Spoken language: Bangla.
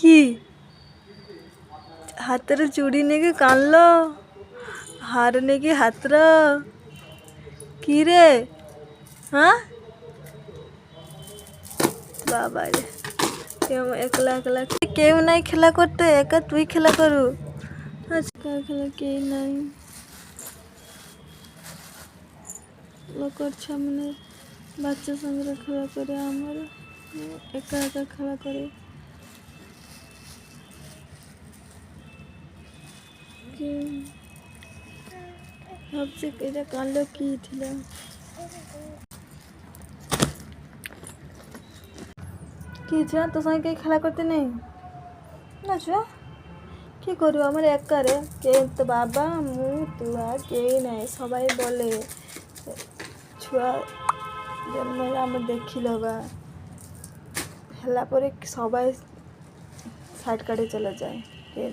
কি ହାତରେ ଚୁଡ଼ି ନେଇକି କାନ୍ଦିଲ ହାର ନେଇକି ହାତର କିରେ ହଁ বাবারে কেউ একলা একলা কেউ নাই খেলা করতে একা তুই খেলা করু আজকাল খেলা কেউ নাই লোকের সামনে বাচ্চার সঙ্গে খেলা করে আমার একা একা খেলা করে ভাবছি এটা কালো কি ছিল কি ছুয়া তোর সঙ্গে কেউ খেলা করতে নেই না ছুয়া কি করবো আমার একারে কে তো বাবা মু তু আর কেই নাই সবাই বলে ছুয়া জন্ম আমার দেখিল বা হেলা পরে সবাই সাইড কাটে চলে যায় কে